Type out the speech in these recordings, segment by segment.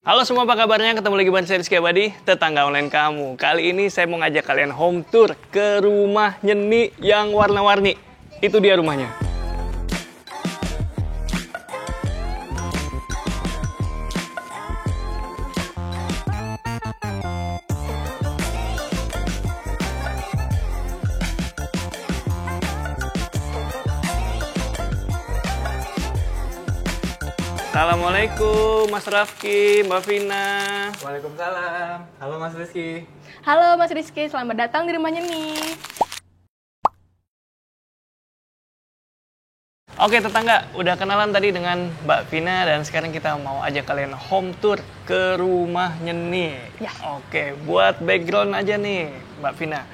Halo semua, apa kabarnya? Ketemu lagi bareng saya Rizky Abadi, tetangga online kamu. Kali ini saya mau ngajak kalian home tour ke rumah Nyeni yang warna-warni. Itu dia rumahnya. Assalamualaikum Mas Rafki, Mbak Vina. Waalaikumsalam. Halo Mas Rizky. Halo Mas Rizky, selamat datang di rumahnya nih. Oke tetangga, udah kenalan tadi dengan Mbak Vina dan sekarang kita mau ajak kalian home tour ke rumah Nyeni. Ya. Oke, buat background aja nih Mbak Vina.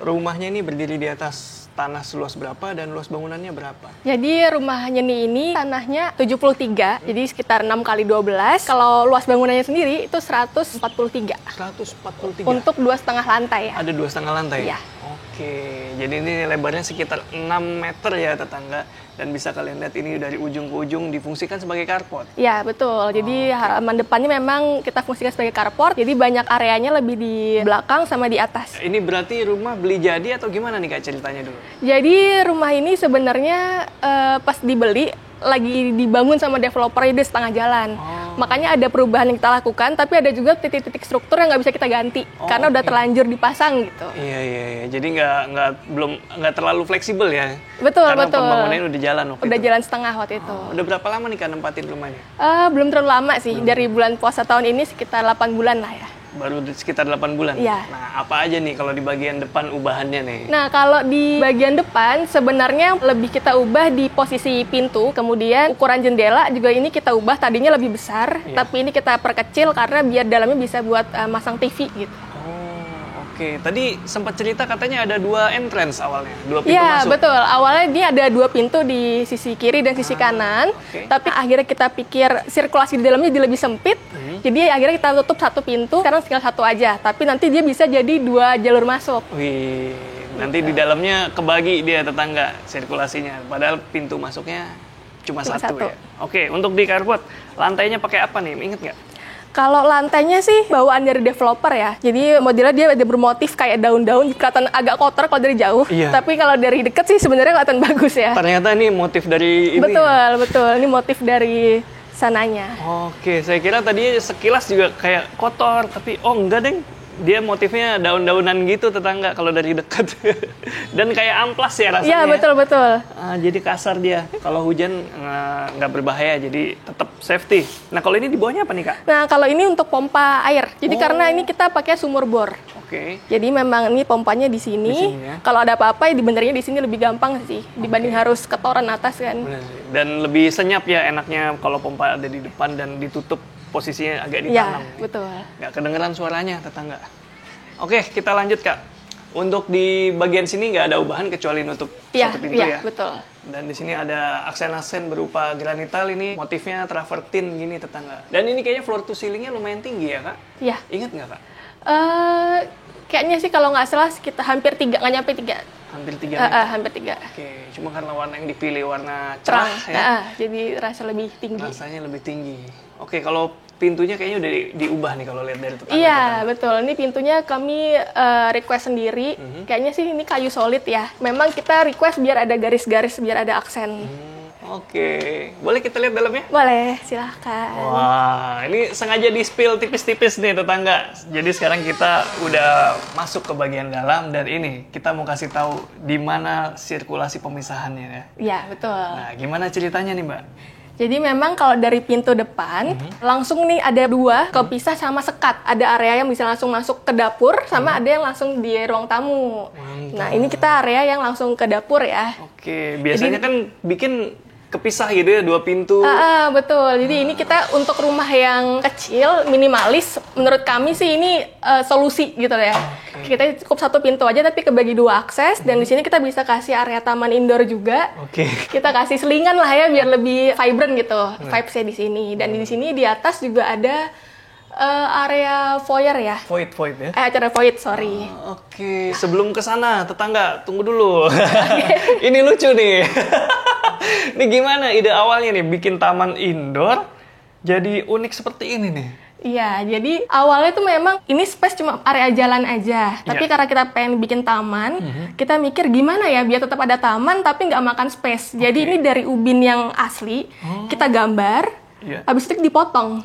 Rumahnya ini berdiri di atas tanah seluas berapa dan luas bangunannya berapa? Jadi rumah Nyeni ini tanahnya 73, jadi sekitar 6 kali 12. Kalau luas bangunannya sendiri itu 143. 143? Untuk 2,5 lantai ya. Ada 2,5 lantai? Iya. Oke, jadi ini lebarnya sekitar 6 meter ya tetangga. Dan bisa kalian lihat ini dari ujung ke ujung difungsikan sebagai carport. Ya betul, jadi halaman depannya memang kita fungsikan sebagai carport, jadi banyak areanya lebih di belakang sama di atas. Ini berarti rumah beli jadi atau gimana nih Kak ceritanya dulu? Jadi rumah ini sebenarnya pas dibeli lagi dibangun sama developer di setengah jalan. Makanya ada perubahan yang kita lakukan, tapi ada juga titik-titik struktur yang nggak bisa kita ganti karena udah terlanjur dipasang gitu. Iya. Jadi nggak terlalu fleksibel ya. Betul, karena betul. pembangunannya udah jalan waktu Udah itu. jalan setengah waktu itu. Udah berapa lama nih Kak nempatin rumahnya? Belum terlalu lama sih, dari bulan puasa tahun ini sekitar 8 bulan lah ya. Baru sekitar 8 bulan? Iya. Nah, apa aja nih kalau di bagian depan ubahannya nih? Nah, kalau di bagian depan sebenarnya lebih kita ubah di posisi pintu, kemudian ukuran jendela juga ini kita ubah, tadinya lebih besar, tapi ini kita perkecil karena biar dalamnya bisa buat masang TV gitu. Oke, tadi sempat cerita katanya ada 2 entrance awalnya, 2 pintu Iya, masuk. betul. Awalnya ini ada 2 pintu di sisi kiri dan sisi kanan, tapi akhirnya kita pikir sirkulasi di dalamnya jadi lebih sempit, jadi akhirnya kita tutup 1 pintu, sekarang tinggal 1 aja, tapi nanti dia bisa jadi 2 jalur masuk. Wih, nanti di dalamnya kebagi dia tetangga sirkulasinya, padahal pintu masuknya cuma satu ya. Oke, untuk di carport, lantainya pakai apa nih, inget nggak? Kalau lantainya sih bawaan dari developer ya. Jadi modelnya dia ada bermotif kayak daun-daun, kelihatan agak kotor kalau dari jauh. Iya. Tapi kalau dari deket sih sebenarnya kelihatan bagus ya. Ternyata ini motif dari ini. Betul. Ini motif dari sananya. Oke, saya kira tadi sekilas juga kayak kotor, tapi oh enggak deng. Dia motifnya daun-daunan gitu tetangga kalau dari dekat. Dan kayak amplas ya rasanya. Iya, betul. Jadi kasar dia. Kalau hujan nggak berbahaya, jadi tetap safety. Nah, kalau ini di bawahnya apa nih, Kak? Nah, kalau ini untuk pompa air. Jadi karena ini kita pakai sumur bor. Oke. Jadi memang ini pompanya di sini. Di sini ya. Kalau ada apa-apa ya dibenerinnya di sini lebih gampang sih dibanding harus ke toren atas kan. Benar sih. Dan lebih senyap ya enaknya kalau pompa ada di depan dan ditutup posisinya agak Iya, ditanam. betul. Nggak kedengeran suaranya tetangga. Oke, kita lanjut Kak. Untuk di bagian sini nggak ada ubahan kecuali nutup satu pintu ya. Betul. Dan di sini ada aksen-aksen berupa granital, ini motifnya travertin gini tetangga. Dan ini kayaknya floor to ceilingnya lumayan tinggi ya Kak? Iya. Ingat nggak Kak? Kayaknya sih kalau nggak salah kita hampir 3, nggak nyampe 3. Hampir 3 meter. Hampir 3. Oke, cuma karena warna yang dipilih warna cerah Terang. ya. Jadi rasa lebih tinggi. Rasanya lebih tinggi. Oke, kalau pintunya kayaknya udah diubah nih kalau lihat dari tetangga. Iya, betul. Ini pintunya kami request sendiri. Kayaknya sih ini kayu solid ya. Memang kita request biar ada garis-garis, biar ada aksen. Oke, boleh kita lihat dalamnya? Boleh, silahkan. Wah, ini sengaja di-spill tipis-tipis nih tetangga. Jadi sekarang kita udah masuk ke bagian dalam dan ini kita mau kasih tahu di mana sirkulasi pemisahannya ya. Iya, betul. Nah, gimana ceritanya nih Mbak? Jadi memang kalau dari pintu depan, langsung nih ada 2 kepisah sama sekat. Ada area yang bisa langsung masuk ke dapur, sama ada yang langsung di ruang tamu. Mantap. Nah, ini kita area yang langsung ke dapur ya. Oke, biasanya kan bikin kepisah gitu ya, 2 pintu. Betul. Jadi ini kita untuk rumah yang kecil, minimalis, menurut kami sih ini solusi gitu ya. Kita cukup 1 pintu aja tapi kebagi 2 akses, dan di sini kita bisa kasih area taman indoor juga. Oke. Kita kasih selingan lah ya biar lebih vibrant gitu vibes-nya di sini. Dan di sini di atas juga ada area foyer ya. Void ya? Acara void, sorry. Oke, sebelum ke sana tetangga, tunggu dulu. Ini lucu nih. Ini gimana ide awalnya nih bikin taman indoor jadi unik seperti ini nih? Iya, jadi awalnya tuh memang ini space cuma area jalan aja. Tapi karena kita pengen bikin taman, kita mikir gimana ya biar tetap ada taman tapi nggak makan space. Jadi ini dari ubin yang asli, kita gambar, habis itu dipotong.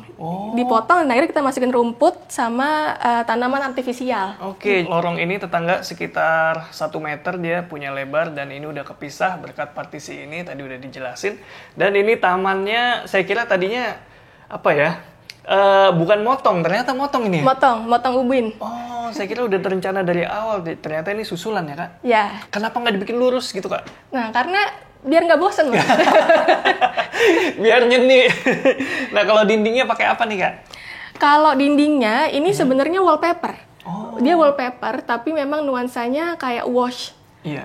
Dipotong, dan akhirnya kita masukin rumput sama tanaman artifisial. Oke, lorong ini tetangga sekitar 1 meter dia punya lebar dan ini udah kepisah berkat partisi ini tadi udah dijelasin. Dan ini tamannya saya kira tadinya apa ya? Bukan motong, ternyata motong ini. Motong ubin. Oh, saya kira udah terencana dari awal. Ternyata ini susulan ya, Kak? Ya. Kenapa nggak dibikin lurus gitu, Kak? Nah, karena biar nggak bosen loh. Biar nyeni. Nah, kalau dindingnya pakai apa nih, Kak? Kalau dindingnya ini sebenarnya wallpaper. Dia wallpaper tapi memang nuansanya kayak wash.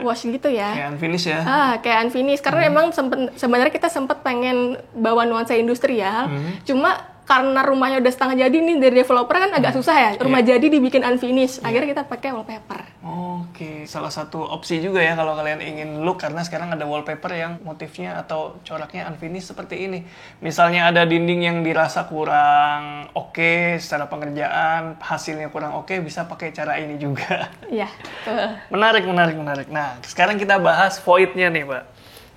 Wash gitu ya. Kayak unfinished ya. Kayak unfinished karena emang sebenarnya kita sempat pengen bawa nuansa industrial. Cuma karena rumahnya udah setengah jadi nih dari developer kan agak susah ya. Rumah jadi dibikin unfinished. Akhirnya kita pakai wallpaper. Oke, salah satu opsi juga ya kalau kalian ingin look karena sekarang ada wallpaper yang motifnya atau coraknya unfinished seperti ini. Misalnya ada dinding yang dirasa kurang oke secara pengerjaan, hasilnya kurang oke, bisa pakai cara ini juga. Iya, betul. Menarik. Nah, sekarang kita bahas void-nya nih, Mbak.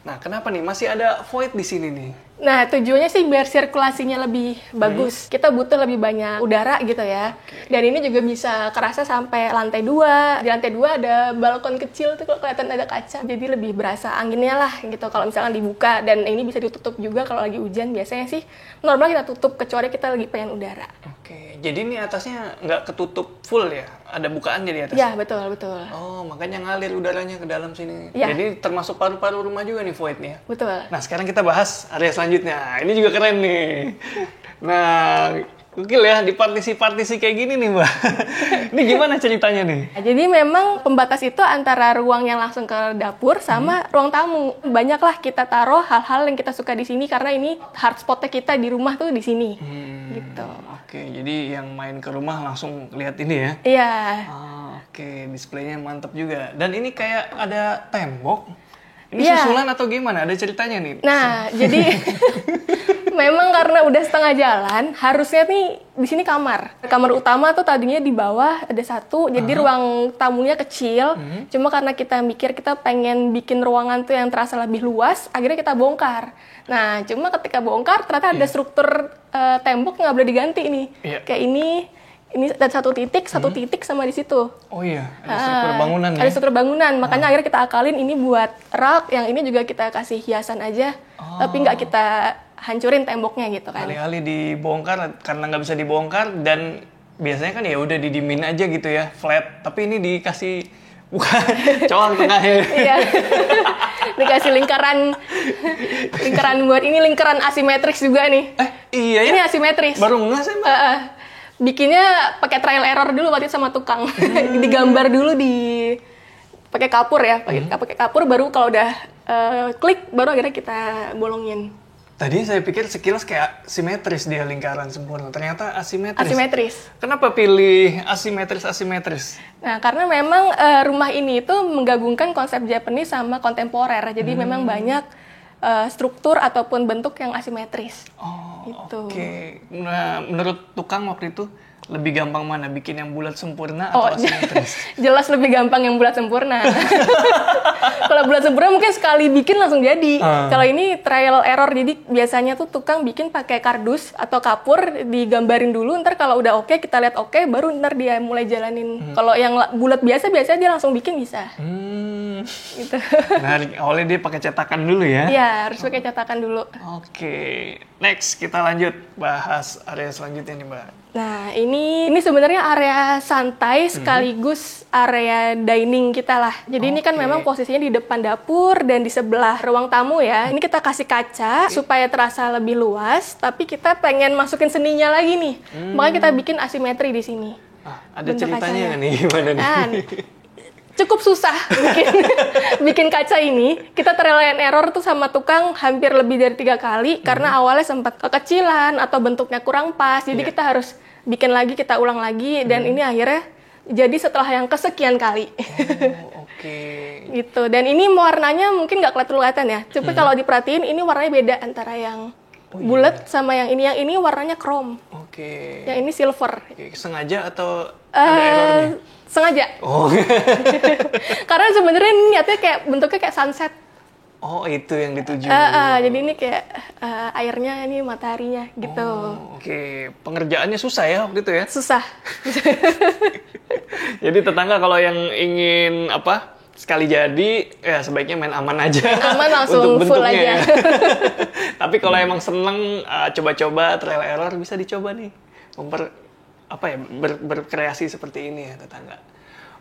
Nah, kenapa nih masih ada void di sini nih? Nah, tujuannya sih biar sirkulasinya lebih bagus. Kita butuh lebih banyak udara gitu ya. Dan ini juga bisa kerasa sampai lantai 2. Di lantai 2 ada balkon kecil tuh kalau kelihatan ada kaca. Jadi lebih berasa anginnya lah gitu kalau misalkan dibuka. Dan ini bisa ditutup juga kalau lagi hujan. Biasanya sih normal kita tutup kecuali kita lagi pengen udara. Oke, jadi ini atasnya nggak ketutup full ya? Ada bukaannya di atasnya? Ya, betul. Oh, makanya ngalir udaranya ke dalam sini. Ya. Jadi termasuk paru-paru rumah juga nih void nih ya? Betul. Nah, sekarang kita bahas area selanjutnya. Ini juga keren nih. Nah, gokil ya, di partisi-partisi kayak gini nih, Mbak. Ini gimana ceritanya nih? Jadi memang pembatas itu antara ruang yang langsung ke dapur sama ruang tamu. Banyaklah kita taruh hal-hal yang kita suka di sini karena ini hard spotnya kita di rumah tuh di sini. Gitu. Oke, jadi yang main ke rumah langsung lihat ini ya? Iya. Oke, displaynya mantap juga. Dan ini kayak ada tembok. Ini Iya. susulan atau gimana? Ada ceritanya nih? Nah, jadi memang karena udah setengah jalan, harusnya nih di sini kamar. Kamar utama tuh tadinya di bawah ada satu, jadi ruang tamunya kecil. Cuma karena kita mikir kita pengen bikin ruangan tuh yang terasa lebih luas, akhirnya kita bongkar. Nah, cuma ketika bongkar ternyata ada struktur tembok nggak boleh diganti nih. Kayak ini ada satu titik sama di situ. Oh iya, ada struktur bangunan ya? Ada struktur bangunan, makanya akhirnya kita akalin ini buat rak, yang ini juga kita kasih hiasan aja, tapi nggak kita hancurin temboknya gitu kan. Alih-alih dibongkar karena nggak bisa dibongkar dan biasanya kan ya udah didimin aja gitu ya, flat. Tapi ini dikasih bukan cowok tengahnya. Iya. Dikasih lingkaran buat ini lingkaran asimetris juga nih. Iya ya? Ini asimetris. Baru nggak sih, Mbak? Bikinnya pakai trial error dulu waktu itu sama tukang. Digambar dulu pakai kapur ya, pakai kapur baru kalau udah klik baru akhirnya kita bolongin. Tadi saya pikir sekilas kayak simetris dia lingkaran sempurna, ternyata asimetris. Asimetris. Kenapa pilih asimetris? Nah, karena memang rumah ini itu menggabungkan konsep Japanese sama kontemporer. Jadi memang banyak struktur ataupun bentuk yang asimetris. Gitu. Oke. Nah, menurut tukang waktu itu lebih gampang mana? Bikin yang bulat sempurna atau asimetris? Jelas lebih gampang yang bulat sempurna. Kalau bulat sempurna mungkin sekali bikin langsung jadi. Kalau ini trial error, jadi biasanya tuh tukang bikin pakai kardus atau kapur, digambarin dulu, ntar kalau udah oke, kita lihat oke, baru ntar dia mulai jalanin. Kalau yang bulat biasa dia langsung bikin bisa. Gitu. Nah, awalnya dia pakai cetakan dulu ya? Iya, harus pakai cetakan dulu. Oke, next kita lanjut bahas area selanjutnya nih, Mbak. Nah, ini sebenarnya area santai sekaligus area dining kita lah. Jadi ini kan memang posisinya di depan dapur dan di sebelah ruang tamu ya. Ini kita kasih kaca supaya terasa lebih luas, tapi kita pengen masukin seninya lagi nih. Makanya kita bikin asimetri di sini. Ada ceritanya nggak nih gimana nih? Cukup susah bikin kaca ini. Kita trial and error tuh sama tukang hampir lebih dari 3 kali karena awalnya sempat kekecilan atau bentuknya kurang pas. Jadi kita harus bikin lagi, kita ulang lagi dan ini akhirnya jadi setelah yang kesekian kali. Oke. Gitu. Dan ini warnanya mungkin nggak kelihatan ya. Tapi kalau diperhatiin ini warnanya beda antara yang bulat sama yang ini warnanya chrome. Oke. Yang ini silver. Oke, sengaja atau ada errornya? Sengaja. Oh. Karena sebenarnya ini niatnya kayak bentuknya kayak sunset. Oh, itu yang dituju. Jadi ini kayak airnya, ini mataharinya gitu. Oh, oke. Pengerjaannya susah ya waktu itu ya? Susah. Jadi tetangga kalau yang ingin sekali jadi, ya sebaiknya main aman aja. Aman langsung untuk full bentuknya. aja. Tapi kalau emang seneng coba-coba trial error, bisa dicoba nih berkreasi seperti ini ya tetangga.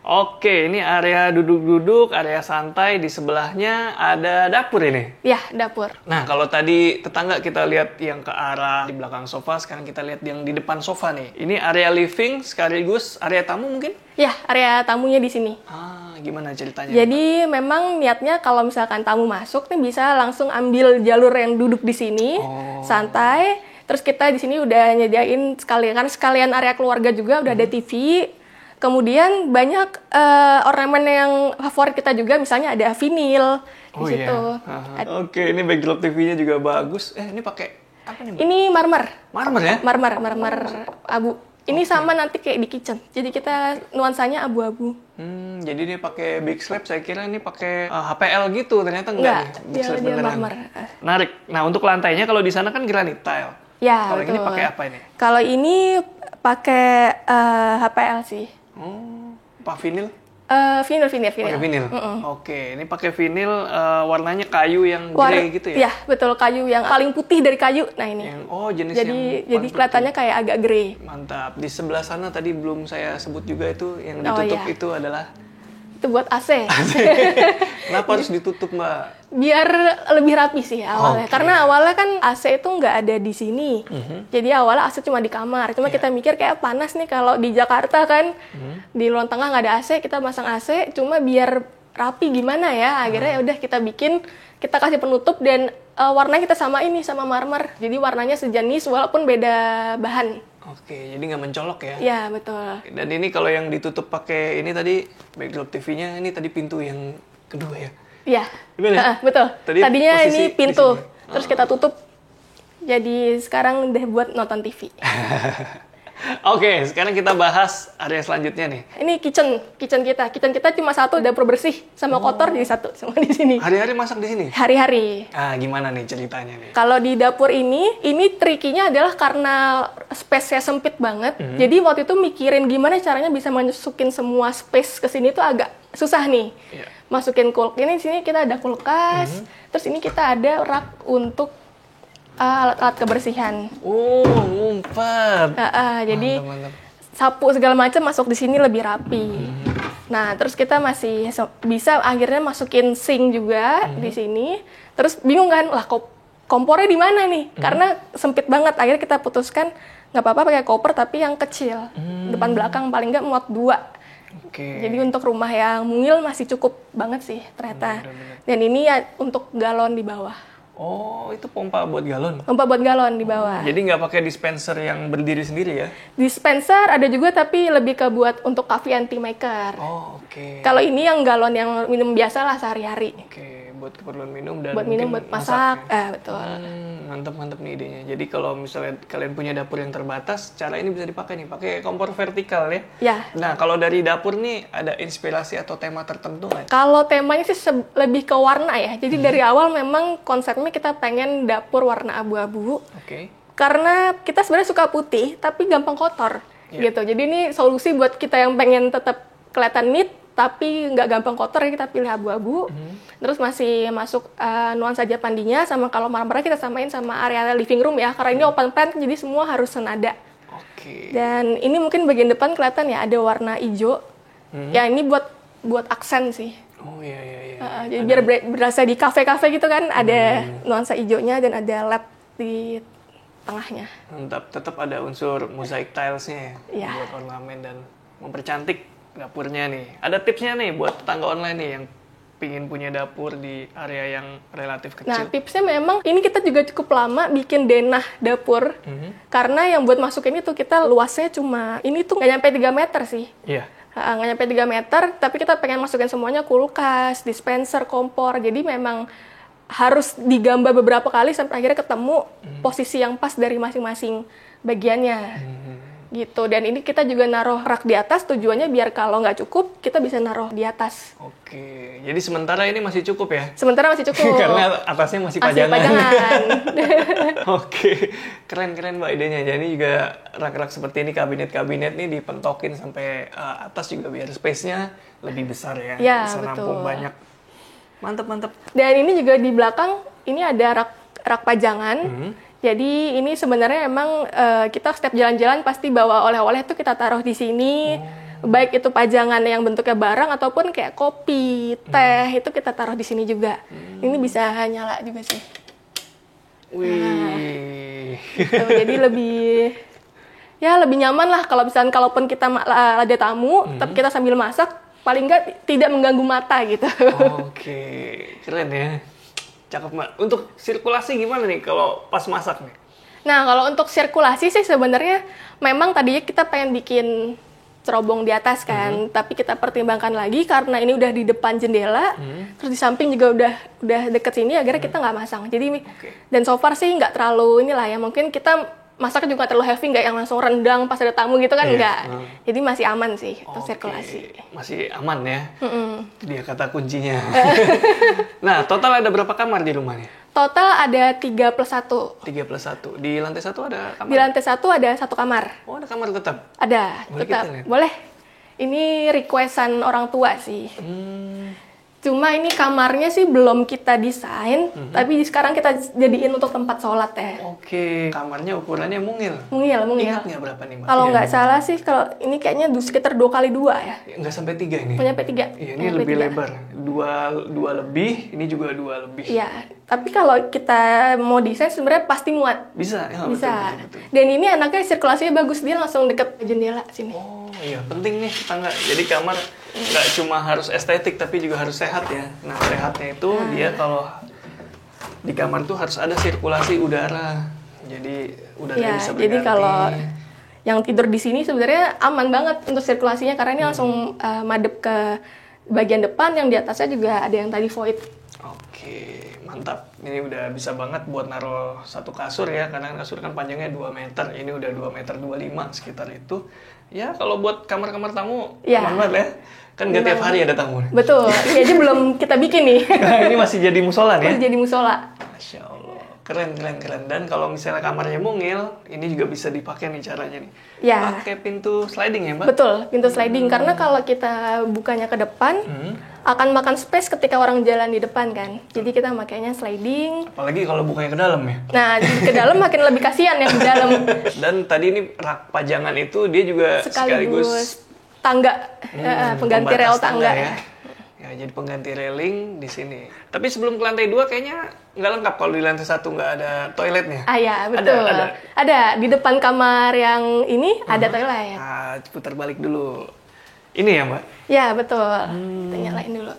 Oke, ini area duduk-duduk, area santai, di sebelahnya ada dapur ini. Ya, dapur. Nah, kalau tadi tetangga kita lihat yang ke arah di belakang sofa, sekarang kita lihat yang di depan sofa nih. Ini area living sekaligus area tamu mungkin? Ya, area tamunya di sini. Gimana ceritanya? Jadi memang niatnya kalau misalkan tamu masuk nih bisa langsung ambil jalur yang duduk di sini, santai. Terus kita di sini udah nyediain sekalian area keluarga juga, udah ada TV. Kemudian banyak ornamen yang favorit kita juga, misalnya ada vinil di situ. Oke, ini backdrop TV-nya juga bagus. Ini pakai apa nih, Mbak? Ini marmer. Marmer ya? Marmer abu. Ini sama nanti kayak di kitchen. Jadi kita nuansanya abu-abu. Jadi dia pakai big slab, saya kira ini pakai HPL gitu, ternyata enggak. Big slab dia beneran. marmer. Menarik. Nah, untuk lantainya kalau di sana kan granite tile. Ya, kalau betul. ini pakai apa ini? Kalau ini pakai HPL sih. Pak vinil? Vinil. Pakai vinil. Oke, ini pakai vinil warnanya kayu yang grey gitu ya? Iya, betul, kayu yang paling putih dari kayu. Nah, ini. Jenis jadi kelihatannya kayak agak grey. Mantap. Di sebelah sana tadi belum saya sebut juga itu yang ditutup itu adalah itu buat AC. Kenapa harus ditutup, Mbak? Biar lebih rapi sih awalnya. Karena awalnya kan AC itu nggak ada di sini. Jadi awalnya AC cuma di kamar. Cuma kita mikir kayak panas nih kalau di Jakarta kan. Di ruang tengah nggak ada AC, kita pasang AC. Cuma biar rapi gimana ya. Akhirnya ya udah kita bikin, kita kasih penutup dan warnanya kita samain nih sama marmer. Jadi warnanya sejenis walaupun beda bahan. Oke, jadi nggak mencolok ya? Iya, betul. Dan ini kalau yang ditutup pakai ini tadi, backdrop TV-nya, ini tadi pintu yang kedua ya? Iya, ya? betul. Tadinya ini pintu, terus kita tutup. Jadi sekarang udah buat nonton TV. Oke, sekarang kita bahas area selanjutnya nih. Ini kitchen kita. Kitchen kita cuma satu, dapur bersih sama kotor jadi satu semua di sini. Hari-hari masak di sini? Hari-hari. Gimana nih ceritanya nih? Kalau di dapur ini trikinya adalah karena space-nya sempit banget. Jadi waktu itu mikirin gimana caranya bisa masukin semua space ke sini tuh agak susah nih. Yeah. Masukin ini sini kita ada kulkas. Terus ini kita ada rak untuk alat-alat kebersihan. Ngumpet. Jadi mantap. sapu segala macam masuk di sini lebih rapi. Nah, terus kita masih bisa akhirnya masukin sink juga di sini. Terus bingung kan, lah kompornya di mana nih? Karena sempit banget. Akhirnya kita putuskan nggak apa-apa pakai koper tapi yang kecil. Depan belakang paling nggak muat 2. Jadi untuk rumah yang mungil masih cukup banget sih ternyata. Dan ini ya untuk galon di bawah. Itu pompa buat galon? Pompa buat galon di bawah. Jadi nggak pakai dispenser yang berdiri sendiri ya? Dispenser ada juga tapi lebih ke buat untuk coffee and tea maker. Kalau ini yang galon yang minum biasa lah sehari-hari. Buat keperluan minum dan buat minum, buat masak. Betul. Mantap nih idenya. Jadi kalau misalnya kalian punya dapur yang terbatas, cara ini bisa dipakai nih, pakai kompor vertikal ya. Ya. Nah, kalau dari dapur nih ada inspirasi atau tema tertentu nggak? Kalau temanya sih lebih ke warna ya. Jadi dari awal memang konsepnya kita pengen dapur warna abu-abu. Karena kita sebenarnya suka putih, tapi gampang kotor gitu. Jadi ini solusi buat kita yang pengen tetap kelihatan neat, tapi nggak gampang kotor ya, kita pilih abu-abu. Terus masih masuk nuansa Japandinya, sama kalau marmer kita samain sama area living room ya, karena ini open plan jadi semua harus senada. Dan ini mungkin bagian depan kelihatan ya ada warna hijau. Ya ini buat aksen sih. Jadi biar berasa di kafe-kafe gitu kan, ada nuansa hijaunya dan ada LED di tengahnya. Mantap, tetap ada unsur mozaik tilesnya ya, buat ornamen dan mempercantik dapurnya nih. Ada tipsnya nih buat tetangga online nih yang pingin punya dapur di area yang relatif kecil. Nah, tipsnya memang ini kita juga cukup lama bikin denah dapur. Karena yang buat masukin itu kita luasnya cuma ini tuh nggak nyampe 3 meter sih. Nggak nyampe 3 meter, tapi kita pengen masukin semuanya kulkas, dispenser, kompor. Jadi memang harus digambar beberapa kali sampai akhirnya ketemu posisi yang pas dari masing-masing bagiannya. Gitu. Dan ini kita juga naruh rak di atas, tujuannya biar kalau nggak cukup, kita bisa naruh di atas. Oke, jadi sementara ini masih cukup ya? Sementara masih cukup. Karena atasnya masih Masih pajangan. pajangan. Oke, keren-keren Mbak idenya. Jadi juga rak-rak seperti ini, kabinet-kabinet nih dipentokin sampai atas juga biar space-nya lebih besar ya. Ya, bisa betul. nampung banyak. Mantap. Dan ini juga di belakang, ini ada rak pajangan. Jadi ini sebenarnya emang kita setiap jalan-jalan pasti bawa oleh-oleh tuh kita taruh di sini. Baik itu pajangan yang bentuknya barang ataupun kayak kopi, teh, itu kita taruh di sini juga. Ini bisa nyala juga sih. Wih. Gitu, jadi lebih nyaman lah kalau misalnya kalaupun kita ada tamu, tapi kita sambil masak, paling nggak tidak mengganggu mata gitu. Oke, keren ya. Cakep Mbak. Untuk sirkulasi gimana nih kalau pas masak nih? Nah, kalau untuk sirkulasi sih sebenarnya memang tadinya kita pengen bikin cerobong di atas kan, tapi kita pertimbangkan lagi karena ini udah di depan jendela, terus di samping juga udah deket sini, akhirnya kita nggak masang. Jadi dan so far sih nggak terlalu inilah ya, mungkin kita masak juga nggak terlalu heavy, nggak yang langsung rendang pas ada tamu gitu kan, nggak. Jadi masih aman sih untuk sirkulasi. Masih aman ya? Itu dia kata kuncinya. Nah, total ada berapa kamar di rumahnya? Total ada 3+1. 3+1. Di lantai 1 ada kamar? Di lantai 1 ada 1 kamar. Oh, ada kamar tetap? Ada, Boleh tetap. kita lihat? Boleh. Ini requestan orang tua sih. Cuma ini kamarnya sih belum kita desain, tapi sekarang kita jadiin untuk tempat sholat ya. Oke, kamarnya ukurannya mungil. Mungil. Ingat nggak berapa nih Mbak? Kalau Iya. nggak salah sih, kalau ini kayaknya sekitar 2x2 ya. Nggak sampai 3 ini? Punya P3. Iya, ini lebih lebar. Dua lebih, ini juga 2 lebih. Iya, tapi kalau kita mau desain sebenarnya pasti muat. Bisa, ya, Bisa. betul. Dan ini anaknya sirkulasinya bagus, dia langsung deket jendela sini. Oh iya, penting nih tangga. Jadi kamar nggak cuma harus estetik, tapi juga harus sehat ya. Nah, sehatnya itu dia kalau di kamar tuh harus ada sirkulasi udara. Jadi udaranya Ya, bisa jadi berganti. kalau yang tidur di sini sebenarnya aman banget untuk sirkulasinya karena ini langsung madep ke bagian depan, yang di atasnya juga ada yang tadi void. Oke, mantap. Ini udah bisa banget buat naruh satu kasur ya, karena kasur kan panjangnya 2 meter. Ini udah 2 meter 25 sekitar itu. Ya, kalau buat kamar-kamar tamu, Ya. aman banget ya. Kan nggak tiap hari ada tamu. Betul, ini aja belum kita bikin nih. Nah, ini masih jadi musola ya? Masih jadi musola. Masya Allah. Keren. Dan kalau misalnya kamarnya mungil, ini juga bisa dipakai nih caranya nih. Ya. Pakai pintu sliding ya, Mbak? Betul, pintu sliding. Karena kalau kita bukanya ke depan, akan makan space ketika orang jalan di depan kan. Jadi kita makainya sliding. Apalagi kalau bukanya ke dalam ya. Nah, ke dalam makin lebih kasihan ya di dalam. Dan tadi ini rak pajangan itu dia juga sekaligus tangga, pengganti pembatas rel tangga. ya. Ya, jadi pengganti railing di sini. Tapi sebelum ke lantai 2 kayaknya nggak lengkap kalau di lantai 1 nggak ada toiletnya. Ah ya, betul. Ada. Di depan kamar yang ini ada toilet. Ah, putar balik dulu. Ini ya, Mbak? Ya, betul. Kita nyalain dulu.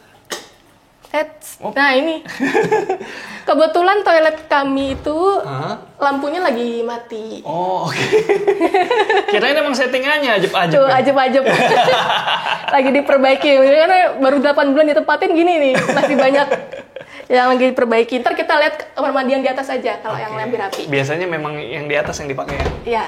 Nah, ini. Kebetulan toilet kami itu lampunya lagi mati. Oh, oke. Kirain emang settingannya ajeb-ajeb. Tuh, ajeb-ajeb. Lagi diperbaiki. Karena baru 8 bulan ditempatin gini nih. Masih banyak yang lagi diperbaiki. Ntar kita lihat kamar mandi yang di atas aja kalau yang lebih rapi. Biasanya memang yang di atas yang dipakai ya? Iya.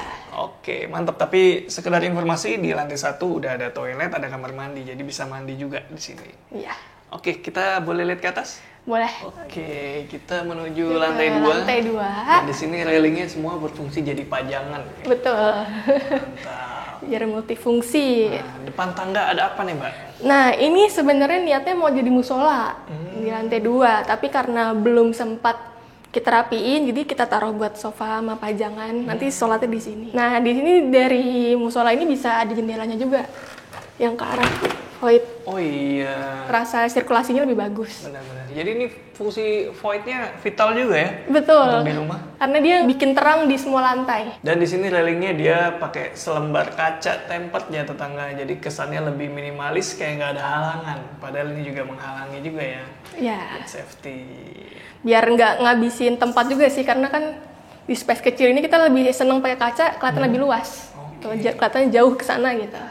Oke, mantap. Tapi sekedar informasi, di lantai 1 udah ada toilet, ada kamar mandi. Jadi bisa mandi juga di sini. Iya. Oke, kita boleh lihat ke atas? Boleh. Oke, kita menuju lantai 2. Lantai 2. Dan di sini railingnya semua berfungsi jadi pajangan. Betul. Mantap. Biar multifungsi. Nah, depan tangga ada apa nih, Mbak? Nah, ini sebenarnya niatnya mau jadi musola di lantai 2, tapi karena belum sempat kita rapiin, jadi kita taruh buat sofa sama pajangan. Nanti sholatnya di sini. Nah, di sini dari musola ini bisa ada jendelanya juga, yang ke arah void. Oh iya. Rasa sirkulasinya lebih bagus. Benar-benar. Jadi ini fungsi voidnya vital juga ya? Betul. Untuk di rumah. Karena dia bikin terang di semua lantai. Dan di sini railingnya dia pakai selembar kaca tempered ya tetangga. Jadi kesannya lebih minimalis, kayak nggak ada halangan. Padahal ini juga menghalangi juga ya. Ya. Buat safety. Biar nggak ngabisin tempat juga sih, karena kan di space kecil ini kita lebih seneng pakai kaca, kelihatan lebih luas. Kelihatannya jauh ke sana gitu.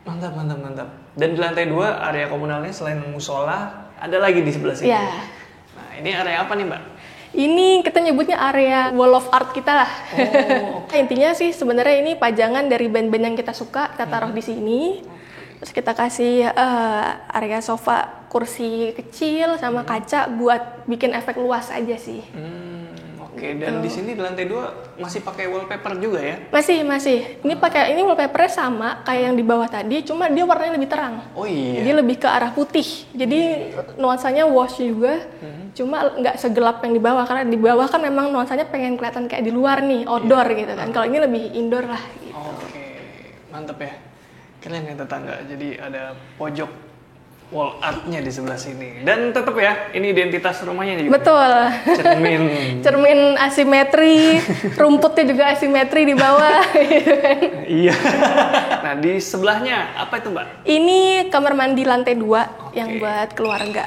Mantap. Dan di lantai 2 area komunalnya selain musola ada lagi di sebelah sini. Iya. Nah, ini area apa nih, Mbak? Ini kita nyebutnya area wall of art kita lah. Intinya sih sebenarnya ini pajangan dari band-band yang kita suka, kita taruh di sini. Terus kita kasih area sofa, kursi kecil sama kaca buat bikin efek luas aja sih. Oke, dan di sini di lantai 2 masih pakai wallpaper juga ya? Masih. Ini wallpapernya sama kayak yang di bawah tadi, cuma dia warnanya lebih terang. Oh iya. Jadi lebih ke arah putih. Jadi nuansanya wash juga, cuma nggak segelap yang di bawah. Karena di bawah kan memang nuansanya pengen kelihatan kayak di luar nih, outdoor gitu kan. Kalau ini lebih indoor lah gitu. Oke, mantep ya. Keren ya tetangga. Jadi ada pojok wall art-nya di sebelah sini. Dan tetap ya, ini identitas rumahnya juga. Betul. Cermin. Cermin asimetri, rumputnya juga asimetri di bawah. Gitu kan. Iya. Nah, di sebelahnya apa itu, Mbak? Ini kamar mandi lantai 2 yang buat keluarga.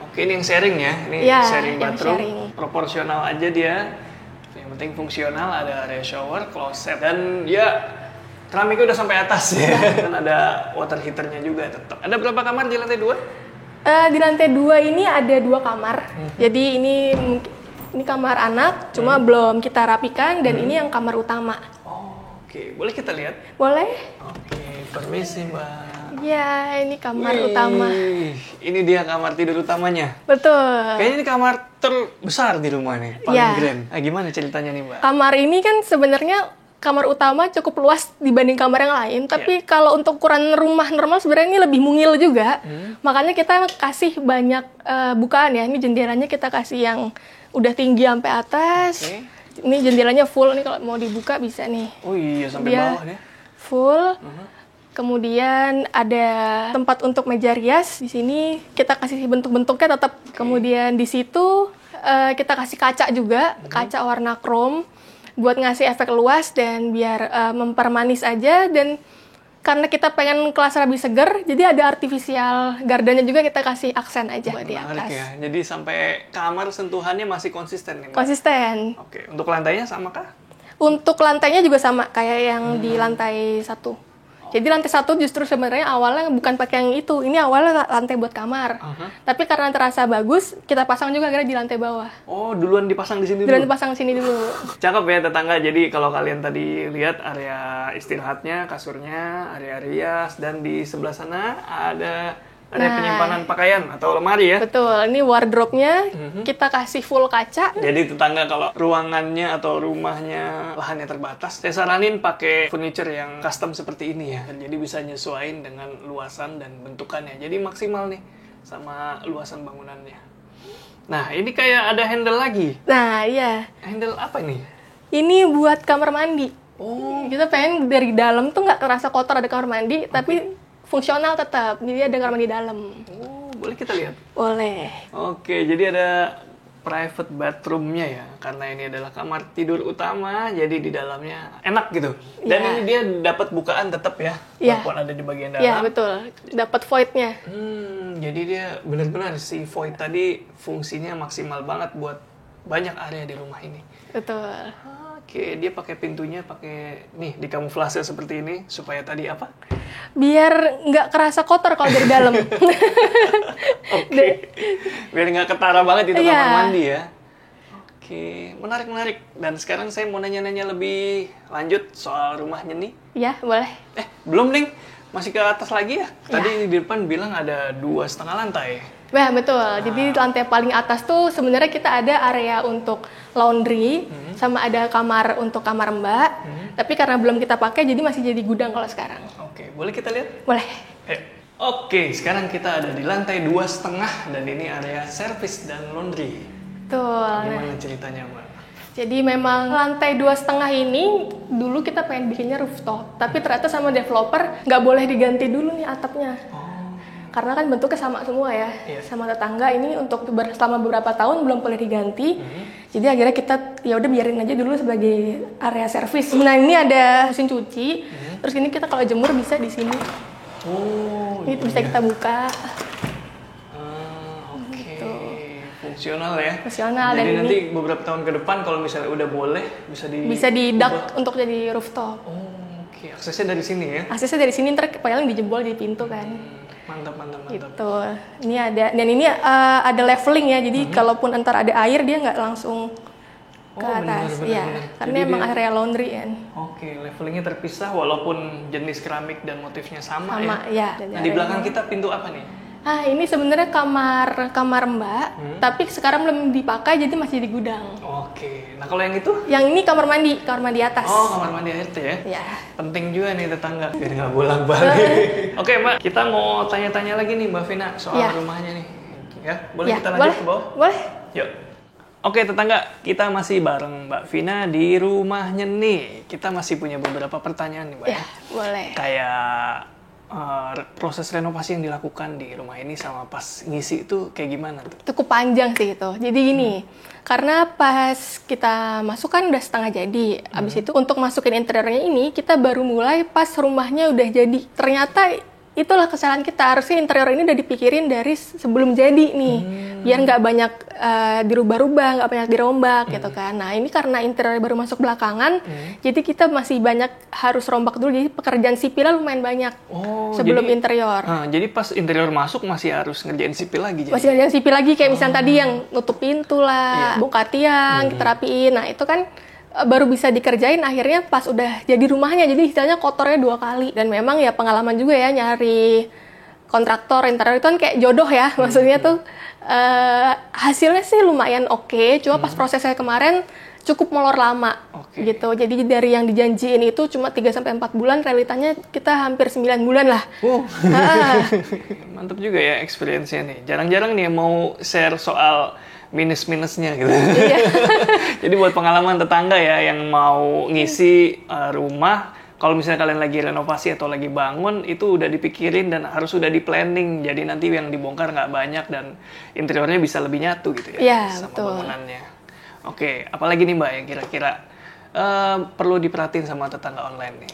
Oke, ini yang sharing ya. Ini Iya, sharing yang bathroom. sharing. Proporsional aja dia. Yang penting fungsional, ada area shower, closet, dan ya keramiknya udah sampai atas ya. Dan ada water heaternya juga tetap. Ada berapa kamar di lantai 2? Di lantai 2 ini ada 2 kamar. Jadi ini kamar anak, cuma belum kita rapikan, dan ini yang kamar utama. Oke, boleh kita lihat? Boleh? Oke, permisi, Mbak. Ya, ini kamar Wih, utama. Ini dia kamar tidur utamanya. Betul. Kayaknya ini kamar terbesar di rumah nih, paling Ya. grand. Gimana ceritanya nih, Mbak? Kamar ini kan sebenarnya kamar utama cukup luas dibanding kamar yang lain, tapi kalau untuk ukuran rumah normal sebenarnya ini lebih mungil juga. Makanya kita kasih banyak bukaan ya. Ini jendelanya kita kasih yang udah tinggi sampai atas. Oke. Ini jendelanya full nih, kalau mau dibuka bisa nih. Oh iya, sampai Dia bawah nih. full. Kemudian ada tempat untuk meja rias. Di sini kita kasih bentuk-bentuknya tetap. Kemudian di situ kita kasih kaca juga, kaca warna chrome buat ngasih efek luas dan biar mempermanis aja. Dan karena kita pengen kelas lebih seger, jadi ada artificial gardennya juga, kita kasih aksen aja di Menarik atas. ya. Jadi sampai kamar sentuhannya masih konsisten nih, Mbak? Konsisten. Oke, untuk lantainya sama kah? Untuk lantainya juga sama kayak yang di lantai 1. Jadi lantai 1 justru sebenarnya awalnya bukan pakai yang itu. Ini awalnya lantai buat kamar. Tapi karena terasa bagus, kita pasang juga akhirnya di lantai bawah. Oh, duluan dipasang di sini dulu? Dan dipasang sini dulu. Cakep ya tetangga. Jadi kalau kalian tadi lihat area istirahatnya, kasurnya, area rias, dan di sebelah sana ada penyimpanan pakaian atau lemari ya. Betul, ini wardrobe-nya kita kasih full kaca. Jadi tetangga kalau ruangannya atau rumahnya lahannya terbatas, saya saranin pakai furniture yang custom seperti ini ya. Dan jadi bisa nyesuaiin dengan luasan dan bentukannya. Jadi maksimal nih sama luasan bangunannya. Nah, ini kayak ada handle lagi. Nah, iya. Handle apa ini? Ini buat kamar mandi. Oh, Kita pengen dari dalam tuh nggak kerasa kotor ada kamar mandi, tapi fungsional tetap. Jadi ada kamar mandi dalam. oh, boleh kita lihat? Boleh. Oke, jadi ada private bathroom-nya ya. Karena ini adalah kamar tidur utama, jadi di dalamnya enak gitu. Dan Iya. ini dia dapat bukaan tetap ya, Iya. walaupun ada di bagian dalam. Iya, betul. Dapat void-nya. Jadi dia benar-benar si void tadi fungsinya maksimal banget buat banyak area di rumah ini. Betul. Oke, dia pakai pintunya pakai nih dikamuflase seperti ini supaya tadi apa? Biar nggak kerasa kotor kalau dari dalam. Oke. Biar nggak ketara banget itu Iya. kamar mandi ya. Oke, menarik. Dan sekarang saya mau nanya-nanya lebih lanjut soal rumahnya nih. Ya, boleh. Belum nih, masih ke atas lagi ya? Tadi di depan bilang ada 2,5 lantai. Nah, betul. Jadi di lantai paling atas tuh sebenarnya kita ada area untuk laundry, sama ada kamar untuk kamar mbak. Tapi karena belum kita pakai, jadi masih jadi gudang kalau sekarang. Oke, boleh kita lihat? Boleh. Ayo. Oke, sekarang kita ada di lantai 2,5 dan ini area service dan laundry. Betul. Gimana ceritanya, Mbak? Jadi memang lantai 2,5 ini dulu kita pengen bikinnya rooftop, tapi ternyata sama developer nggak boleh diganti dulu nih atapnya. Karena kan bentuknya sama semua ya, sama tetangga ini untuk selama beberapa tahun belum boleh diganti. Jadi akhirnya kita ya udah biarin aja dulu sebagai area servis. Nah ini ada mesin cuci, terus ini kita kalau jemur bisa di sini. Oh, Ini bisa kita buka. Oke. Fungsional ya. Fungsional, Jadi dan nanti ini beberapa tahun ke depan kalau misalnya udah boleh bisa di duct untuk jadi rooftop. Oh, oke. Aksesnya dari sini ya. Aksesnya dari sini ntar paling dijebol di pintu kan. Mantap. Gitu. Ini ada leveling ya. Jadi kalaupun antar ada air dia nggak langsung ke atas. Benar. Karena Jadi emang area laundry kan. Oke, levelingnya terpisah walaupun jenis keramik dan motifnya sama ya. Ya. Nah, di belakang kita pintu apa nih? Ini sebenarnya kamar Mbak, tapi sekarang belum dipakai jadi masih di gudang. Oke. Nah, kalau yang itu? Yang ini kamar mandi atas. Oh, kamar mandi air tuh ya? Ya. Penting juga nih tetangga. Biar nggak bolak-balik. Oke, Mbak. Kita mau tanya-tanya lagi nih Mbak Vina soal rumahnya nih. Ya, boleh kita lanjut ke bawah? Boleh. Yuk. Oke tetangga, kita masih bareng Mbak Vina di rumahnya nih. Kita masih punya beberapa pertanyaan nih Mbak. Ya, boleh. Kayak proses renovasi yang dilakukan di rumah ini sama pas ngisi itu kayak gimana tuh? Cukup panjang sih itu. Jadi gini, karena pas kita masuk kan udah setengah jadi. Abis itu untuk masukin interiornya ini, kita baru mulai pas rumahnya udah jadi. Ternyata itulah kesalahan kita. Harusnya interior ini udah dipikirin dari sebelum jadi nih. Biar nggak banyak dirubah-rubah, nggak banyak dirombak gitu kan. Nah ini karena interior baru masuk belakangan, jadi kita masih banyak harus rombak dulu. Jadi pekerjaan sipilnya lumayan banyak sebelum interior. Jadi pas interior masuk masih harus ngerjain sipil lagi? Masih ngerjain sipil lagi, kayak misalnya tadi yang nutup pintu lah, bongkar tiang, kita rapiin. Nah itu kan baru bisa dikerjain akhirnya pas udah jadi rumahnya, jadi istilahnya kotornya 2 kali. Dan memang ya pengalaman juga ya nyari kontraktor interior itu kan kayak jodoh ya, maksudnya tuh hasilnya sih lumayan oke, cuma pas prosesnya kemarin cukup molor lama gitu. Jadi dari yang dijanjiin itu cuma 3-4 bulan, realitanya kita hampir 9 bulan lah. Mantap juga ya experience-nya nih. Jarang-jarang nih mau share soal minus-minusnya gitu. Jadi buat pengalaman tetangga ya yang mau ngisi rumah, kalau misalnya kalian lagi renovasi atau lagi bangun, itu udah dipikirin dan harus udah di planning. Jadi nanti yang dibongkar nggak banyak dan interiornya bisa lebih nyatu gitu ya sama bangunannya. Oke, apalagi nih Mbak yang kira-kira perlu diperhatiin sama tetangga online nih?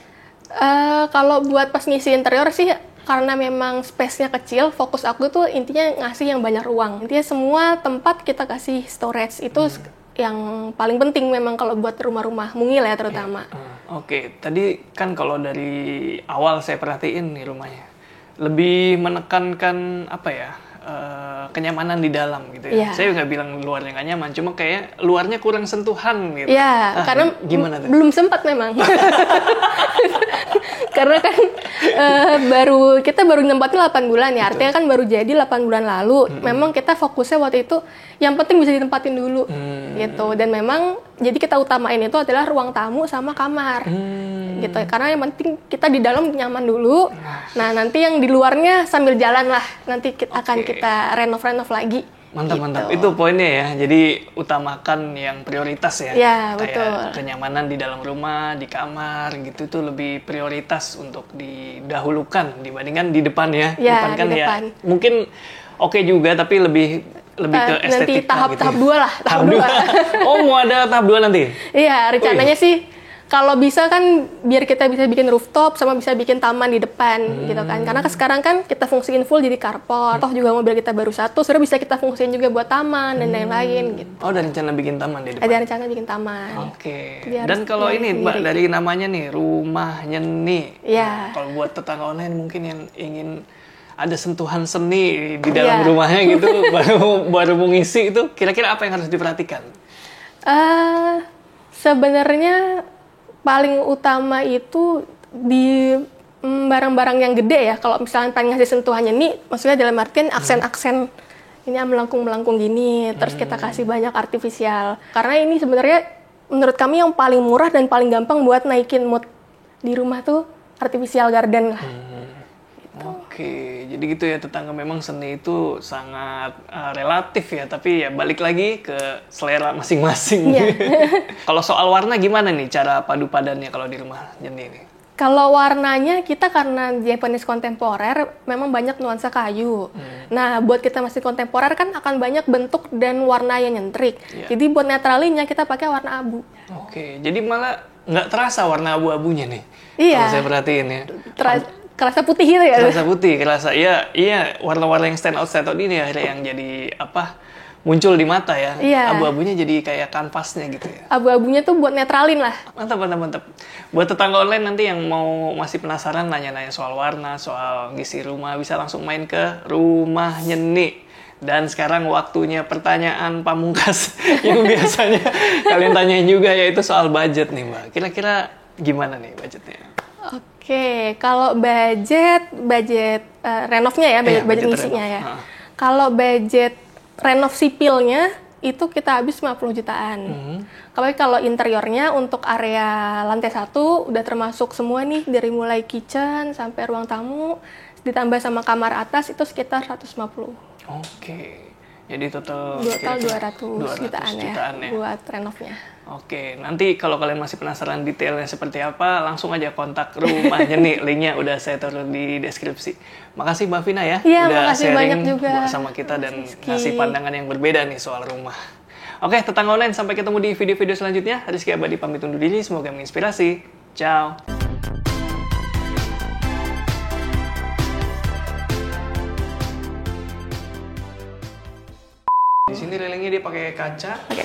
Kalau buat pas ngisi interior sih, karena memang space-nya kecil, fokus aku tuh intinya ngasih yang banyak ruang. Intinya semua tempat kita kasih storage, itu yang paling penting memang kalau buat rumah-rumah mungil ya terutama. Oke, tadi kan kalau dari awal saya perhatiin nih rumahnya, lebih menekankan apa ya, kenyamanan di dalam gitu ya. Saya nggak bilang luarnya nggak nyaman, cuma kayak luarnya kurang sentuhan gitu. Iya, karena gimana tuh? Belum sempat memang. Karena kan kita baru nempatin 8 bulan ya, artinya kan baru jadi 8 bulan lalu. Memang kita fokusnya waktu itu yang penting bisa ditempatin dulu gitu. Dan memang jadi kita utamain itu adalah ruang tamu sama kamar gitu. Karena yang penting kita di dalam nyaman dulu. Nah nanti yang di luarnya sambil jalan lah, nanti akan kita renov lagi. Mantap. Itu poinnya ya. Jadi utamakan yang prioritas ya. Ya, kayak betul. kenyamanan di dalam rumah, di kamar gitu tuh lebih prioritas untuk didahulukan dibandingkan di depan ya. Ya, depan kan di depan. ya. Mungkin oke juga tapi lebih ke estetika nanti tahap gitu. tahap 2 lah, tahap 2. Oh, mau ada tahap 2 nanti? Iya, rencananya sih kalau bisa kan biar kita bisa bikin rooftop sama bisa bikin taman di depan gitu kan. Karena sekarang kan kita fungsiin full jadi carport. Toh juga mobil kita baru 1, sebenarnya bisa kita fungsiin juga buat taman dan lain-lain gitu. Oh, ada rencana bikin taman di depan? Ada rencana bikin taman. Oke. Jadi Dan kalau ini Mbak, sendiri. dari namanya nih, rumahnya nih. Iya. Kalau buat tetangga online mungkin yang ingin ada sentuhan seni di dalam rumahnya gitu, baru mau ngisi itu, kira-kira apa yang harus diperhatikan? Sebenarnya paling utama itu di barang-barang yang gede ya. Kalau misalnya pengen ngasih sentuhannya nih, maksudnya dalam artian aksen-aksen ini melengkung-melengkung gini, terus kita kasih banyak artifisial. Karena ini sebenarnya menurut kami yang paling murah dan paling gampang buat naikin mood di rumah tuh artificial garden lah. Oke, jadi gitu ya tetangga, memang seni itu sangat relatif ya, tapi ya balik lagi ke selera masing-masing. Kalau soal warna gimana nih cara padu padannya kalau di rumah Jenny ini? Kalau warnanya kita karena Japanese kontemporer memang banyak nuansa kayu. Nah, buat kita masih kontemporer kan akan banyak bentuk dan warna yang nyentrik. Jadi buat netralinnya kita pakai warna abu. Oke, jadi malah nggak terasa warna abu-abunya nih. Iya. Kalau saya perhatiin ya. Kerasa putih gitu ya? Kerasa putih, iya warna-warna yang stand out ini akhirnya yang jadi muncul di mata ya. Iya. Abu-abunya jadi kayak kanvasnya gitu ya. Abu-abunya tuh buat netralin lah. Mantap, mantap, mantap. Buat tetangga online nanti yang mau masih penasaran nanya-nanya soal warna, soal ngisi rumah, bisa langsung main ke Rumah Nyeni. Dan sekarang waktunya pertanyaan pamungkas yang biasanya kalian tanyain juga, yaitu soal budget nih Mbak. Kira-kira gimana nih budgetnya? Oke, kalau budget renovnya ya, Iya, budget budget ngisinya renov. ya. Kalau budget renov sipilnya itu kita habis 50 jutaan. Kalau interiornya untuk area lantai 1 udah termasuk semua nih, dari mulai kitchen sampai ruang tamu, ditambah sama kamar atas itu sekitar 150. Oke, jadi total 200 jutaan ya ya. buat renovnya. Oke, nanti kalau kalian masih penasaran detailnya seperti apa, langsung aja kontak Rumah Nyeni. Linknya udah saya taruh di deskripsi. Makasih Mbak Vina ya, Iya, udah makasih sharing banyak juga bersama kita dan Rizky. ngasih pandangan yang berbeda nih soal rumah. Oke, tetangga online, sampai ketemu di video-video selanjutnya. Rizky Abadi pamit undur diri, semoga menginspirasi. Ciao. Di sini railingnya dia pakai kaca. Oke.